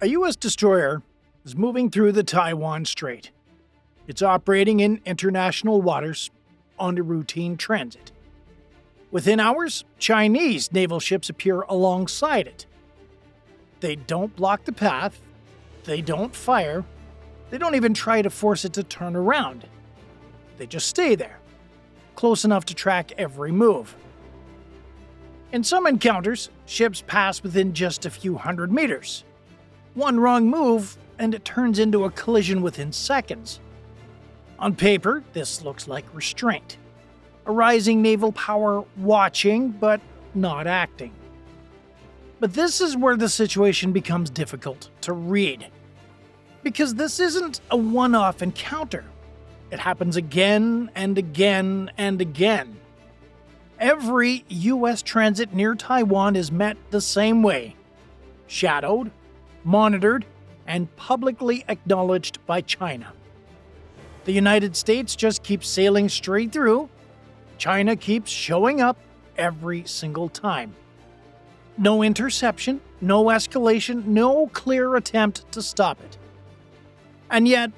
A U.S. destroyer is moving through the Taiwan Strait. It's operating in international waters on a routine transit. Within hours, Chinese naval ships appear alongside it. They don't block the path, they don't fire, they don't even try to force it to turn around. They just stay there, close enough to track every move. In some encounters, ships pass within just a few hundred meters. One wrong move, and it turns into a collision within seconds. On paper, this looks like restraint. A rising naval power watching, but not acting. But this is where the situation becomes difficult to read. Because this isn't a one-off encounter. It happens again and again and again. Every U.S. transit near Taiwan is met the same way. Shadowed, monitored, and publicly acknowledged by China. The United States just keeps sailing straight through. China keeps showing up every single time. No interception, no escalation, no clear attempt to stop it. And yet,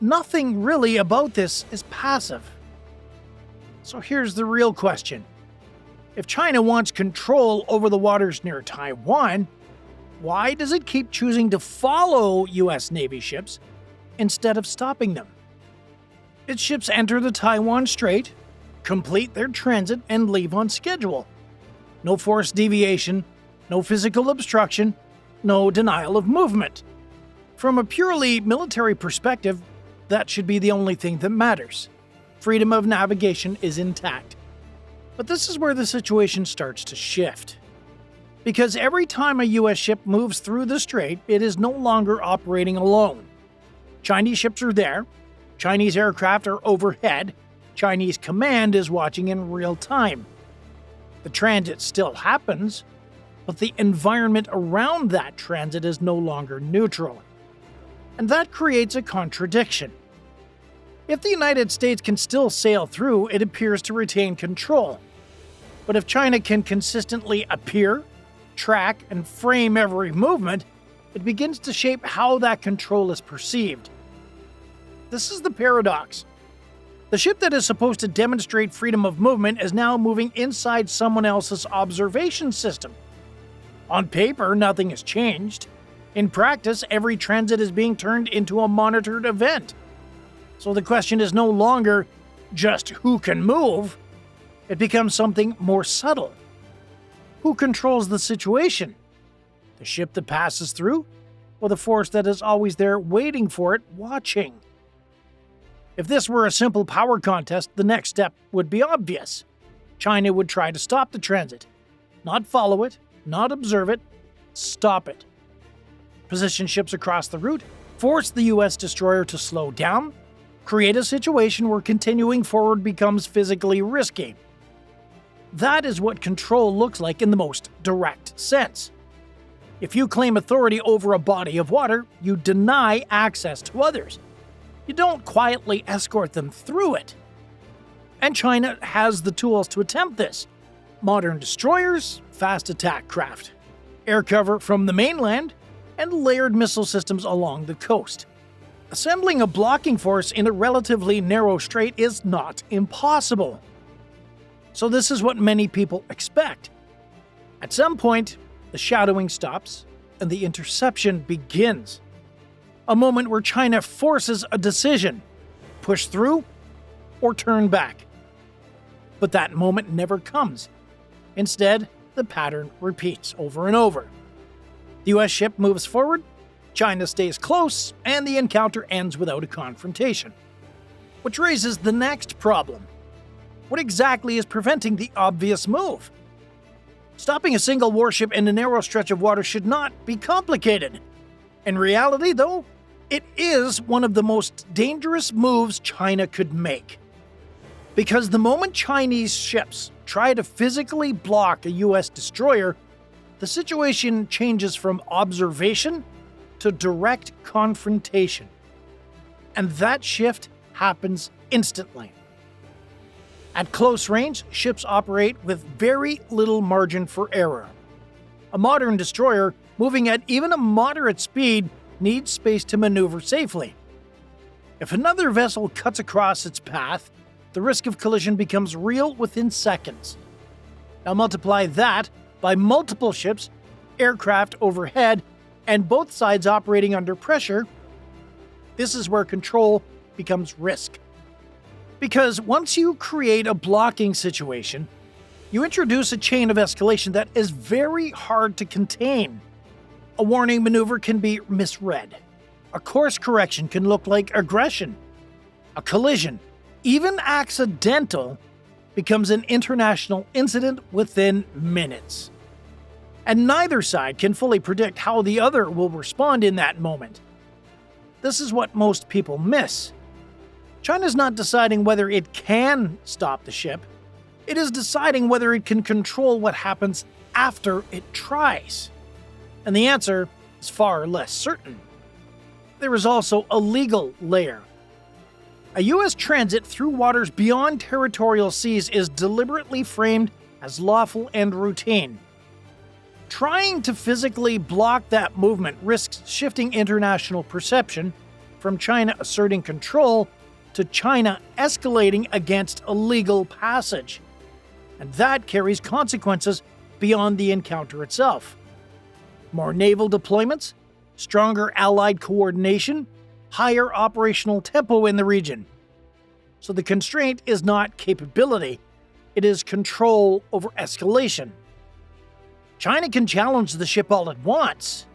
nothing really about this is passive. So here's the real question. If China wants control over the waters near Taiwan, why does it keep choosing to follow U.S. Navy ships instead of stopping them? Its ships enter the Taiwan Strait, complete their transit, and leave on schedule. No forced deviation, no physical obstruction, no denial of movement. From a purely military perspective, that should be the only thing that matters. Freedom of navigation is intact. But this is where the situation starts to shift. Because every time a U.S. ship moves through the strait, it is no longer operating alone. Chinese ships are there, Chinese aircraft are overhead, Chinese command is watching in real time. The transit still happens, but the environment around that transit is no longer neutral. And that creates a contradiction. If the United States can still sail through, it appears to retain control. But if China can consistently appear, track, and frame every movement, it begins to shape how that control is perceived. This is the paradox. The ship that is supposed to demonstrate freedom of movement is now moving inside someone else's observation system. On paper, nothing has changed. In practice, every transit is being turned into a monitored event. So the question is no longer just who can move, it becomes something more subtle. Who controls the situation? The ship that passes through, or the force that is always there waiting for it, watching? If this were a simple power contest, the next step would be obvious. China would try to stop the transit. Not follow it, not observe it, stop it. Position ships across the route, force the U.S. destroyer to slow down, create a situation where continuing forward becomes physically risky. That is what control looks like in the most direct sense. If you claim authority over a body of water, you deny access to others. You don't quietly escort them through it. And China has the tools to attempt this. Modern destroyers, fast attack craft, air cover from the mainland, and layered missile systems along the coast. Assembling a blocking force in a relatively narrow strait is not impossible. So this is what many people expect. At some point, the shadowing stops and the interception begins. A moment where China forces a decision: push through or turn back. But that moment never comes. Instead, the pattern repeats over and over. The U.S. ship moves forward, China stays close, and the encounter ends without a confrontation. Which raises the next problem. What exactly is preventing the obvious move? Stopping a single warship in a narrow stretch of water should not be complicated. In reality, though, it is one of the most dangerous moves China could make. Because the moment Chinese ships try to physically block a U.S. destroyer, the situation changes from observation to direct confrontation. And that shift happens instantly. At close range, ships operate with very little margin for error. A modern destroyer moving at even a moderate speed, needs space to maneuver safely. If another vessel cuts across its path, the risk of collision becomes real within seconds. Now multiply that by multiple ships, aircraft overhead, and both sides operating under pressure. This is where control becomes risk. Because once you create a blocking situation, you introduce a chain of escalation that is very hard to contain. A warning maneuver can be misread. A course correction can look like aggression. A collision, even accidental, becomes an international incident within minutes. And neither side can fully predict how the other will respond in that moment. This is what most people miss. China's not deciding whether it can stop the ship. It is deciding whether it can control what happens after it tries. And the answer is far less certain. There is also a legal layer. A U.S. transit through waters beyond territorial seas is deliberately framed as lawful and routine. Trying to physically block that movement risks shifting international perception from China asserting control to China escalating against illegal passage. And that carries consequences beyond the encounter itself. More naval deployments, stronger allied coordination, higher operational tempo in the region. So the constraint is not capability, it is control over escalation. China can challenge the ship all it wants,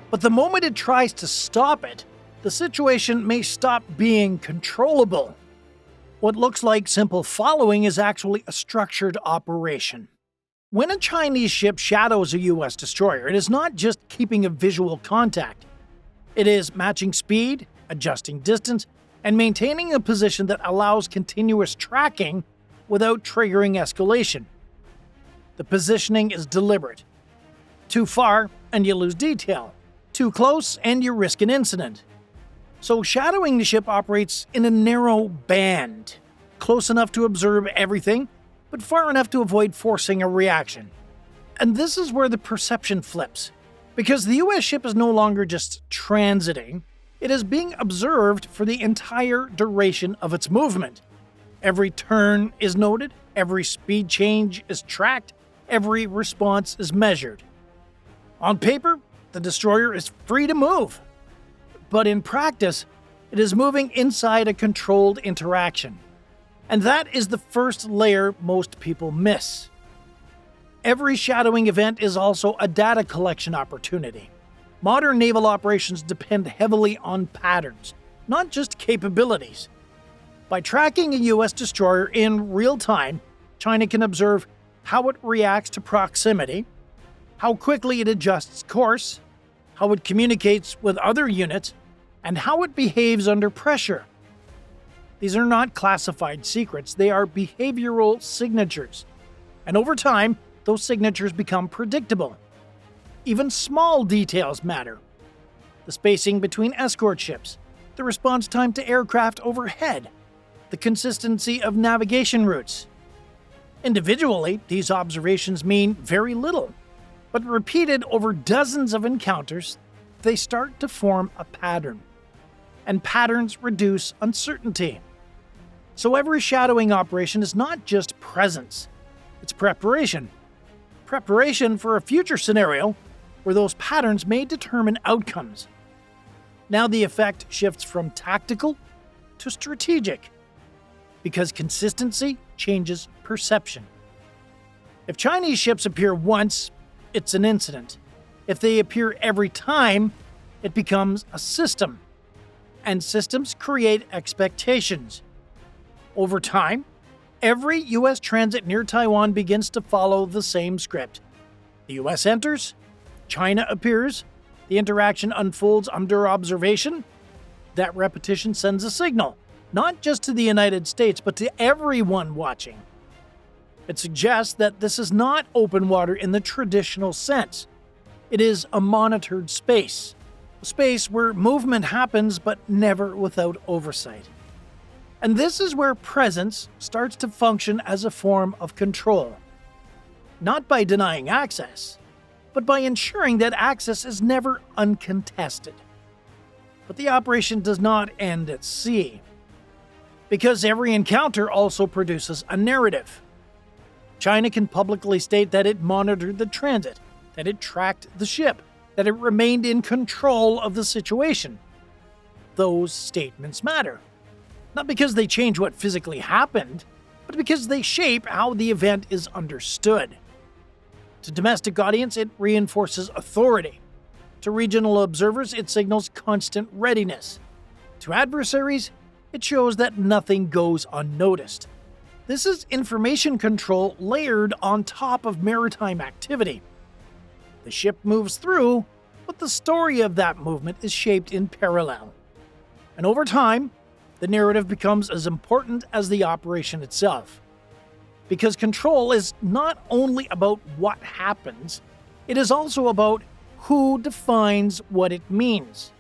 but the moment it tries to stop it, the situation may stop being controllable. What looks like simple following is actually a structured operation. When a Chinese ship shadows a U.S. destroyer, it is not just keeping a visual contact. It is matching speed, adjusting distance, and maintaining a position that allows continuous tracking without triggering escalation. The positioning is deliberate. Too far, and you lose detail. Too close, and you risk an incident. So shadowing the ship operates in a narrow band, close enough to observe everything, but far enough to avoid forcing a reaction. And this is where the perception flips. Because the US ship is no longer just transiting, it is being observed for the entire duration of its movement. Every turn is noted, every speed change is tracked, every response is measured. On paper, the destroyer is free to move. But in practice, it is moving inside a controlled interaction. And that is the first layer most people miss. Every shadowing event is also a data collection opportunity. Modern naval operations depend heavily on patterns, not just capabilities. By tracking a U.S. destroyer in real time, China can observe how it reacts to proximity, how quickly it adjusts course, how it communicates with other units, and how it behaves under pressure. These are not classified secrets, they are behavioral signatures. And over time, those signatures become predictable. Even small details matter. The spacing between escort ships, the response time to aircraft overhead, the consistency of navigation routes. Individually, these observations mean very little, but repeated over dozens of encounters, they start to form a pattern. And patterns reduce uncertainty. So every shadowing operation is not just presence, it's preparation. Preparation for a future scenario where those patterns may determine outcomes. Now the effect shifts from tactical to strategic, because consistency changes perception. If Chinese ships appear once, it's an incident. If they appear every time, it becomes a system. And systems create expectations. Over time, every U.S. transit near Taiwan begins to follow the same script. The U.S. enters, China appears, the interaction unfolds under observation. That repetition sends a signal, not just to the United States, but to everyone watching. It suggests that this is not open water in the traditional sense. It is a monitored space. A space where movement happens but never without oversight. And this is where presence starts to function as a form of control. Not by denying access, but by ensuring that access is never uncontested. But the operation does not end at sea, because every encounter also produces a narrative. China can publicly state that it monitored the transit, that it tracked the ship, that it remained in control of the situation. Those statements matter, not because they change what physically happened, but because they shape how the event is understood. To domestic audience, it reinforces authority. To regional observers, it signals constant readiness. To adversaries, it shows that nothing goes unnoticed. This is information control layered on top of maritime activity. The ship moves through, but the story of that movement is shaped in parallel. And over time, the narrative becomes as important as the operation itself. Because control is not only about what happens, it is also about who defines what it means.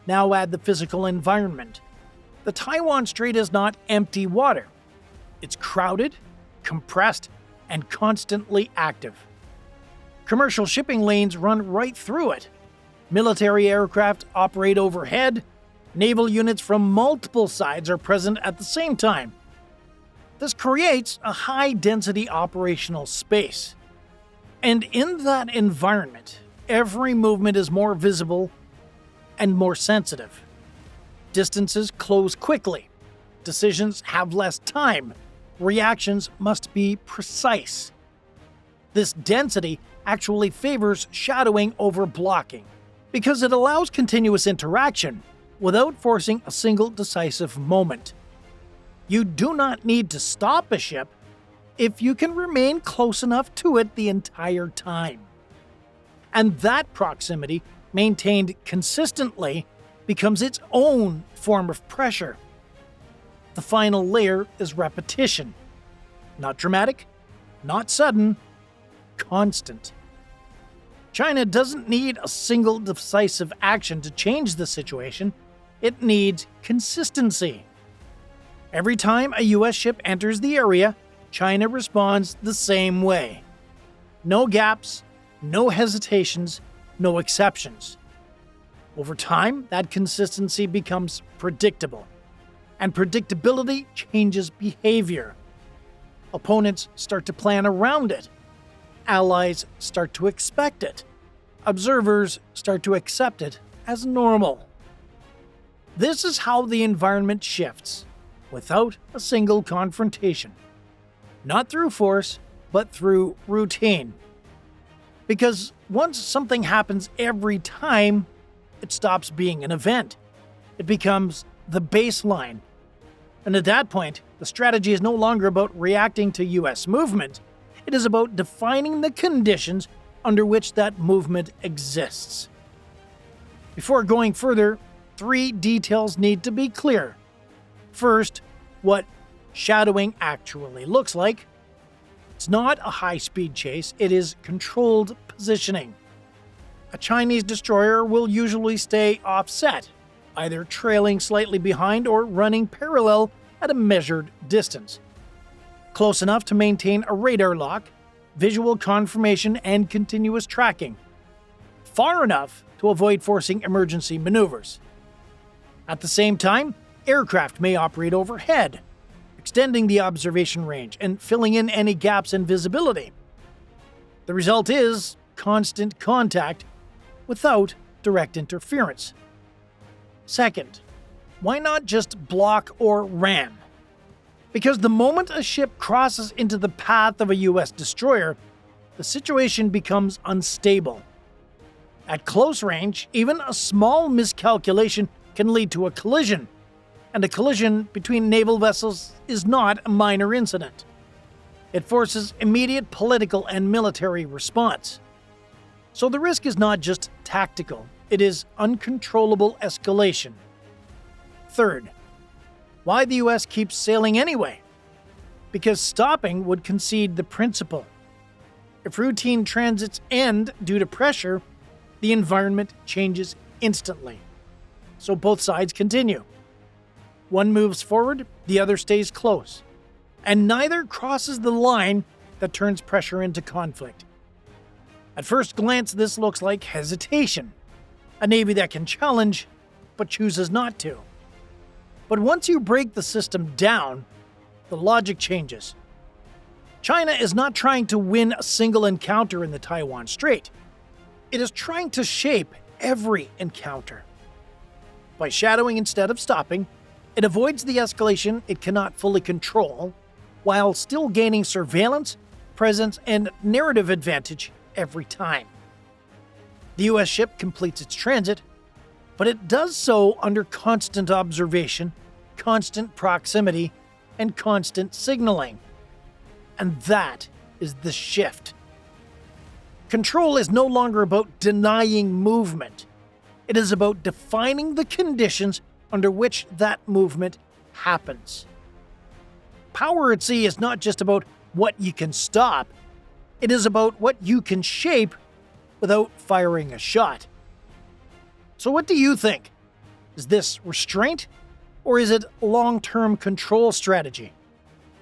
Now add the physical environment. The Taiwan Strait is not empty water. It's crowded, compressed, and constantly active. Commercial shipping lanes run right through it. Military aircraft operate overhead. Naval units from multiple sides are present at the same time. This creates a high-density operational space. And in that environment, every movement is more visible and more sensitive. Distances close quickly. Decisions have less time. Reactions must be precise. This density actually favors shadowing over blocking, because it allows continuous interaction without forcing a single decisive moment. You do not need to stop a ship if you can remain close enough to it the entire time. And that proximity, maintained consistently, becomes its own form of pressure. The final layer is repetition. Not dramatic, not sudden, constant. China doesn't need a single decisive action to change the situation. It needs consistency. Every time a U.S. ship enters the area, China responds the same way. No gaps, no hesitations, no exceptions. Over time, that consistency becomes predictable, and predictability changes behavior. Opponents start to plan around it. Allies start to expect it. Observers start to accept it as normal. This is how the environment shifts, without a single confrontation. Not through force, but through routine. Because once something happens every time, it stops being an event. It becomes the baseline. And at that point, the strategy is no longer about reacting to U.S. movement. It is about defining the conditions under which that movement exists. Before going further, 3 details need to be clear. First, what shadowing actually looks like. It's not a high-speed chase, it is controlled positioning. A Chinese destroyer will usually stay offset, either trailing slightly behind or running parallel at a measured distance. Close enough to maintain a radar lock, visual confirmation, and continuous tracking. Far enough to avoid forcing emergency maneuvers. At the same time, aircraft may operate overhead, extending the observation range and filling in any gaps in visibility. The result is constant contact without direct interference. Second, why not just block or ram? Because the moment a ship crosses into the path of a U.S. destroyer, the situation becomes unstable. At close range, even a small miscalculation can lead to a collision, and a collision between naval vessels is not a minor incident. It forces immediate political and military response. So the risk is not just tactical, it is uncontrollable escalation. Third, why the U.S. keeps sailing anyway? Because stopping would concede the principle. If routine transits end due to pressure, the environment changes instantly. So both sides continue. One moves forward, the other stays close. And neither crosses the line that turns pressure into conflict. At first glance, this looks like hesitation. A navy that can challenge, but chooses not to. But once you break the system down, the logic changes. China is not trying to win a single encounter in the Taiwan Strait. It is trying to shape every encounter. By shadowing instead of stopping, it avoids the escalation it cannot fully control, while still gaining surveillance, presence, and narrative advantage every time. The US ship completes its transit, but it does so under constant observation, constant proximity, and constant signaling. And that is the shift. Control is no longer about denying movement. It is about defining the conditions under which that movement happens. Power at sea is not just about what you can stop, it is about what you can shape without firing a shot. So what do you think? Is this restraint, or is it long-term control strategy?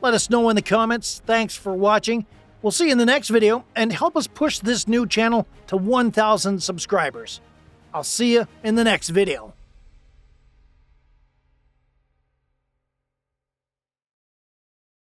Let us know in the comments. Thanks for watching. We'll see you in the next video, and help us push this new channel to 1,000 subscribers. I'll see you in the next video.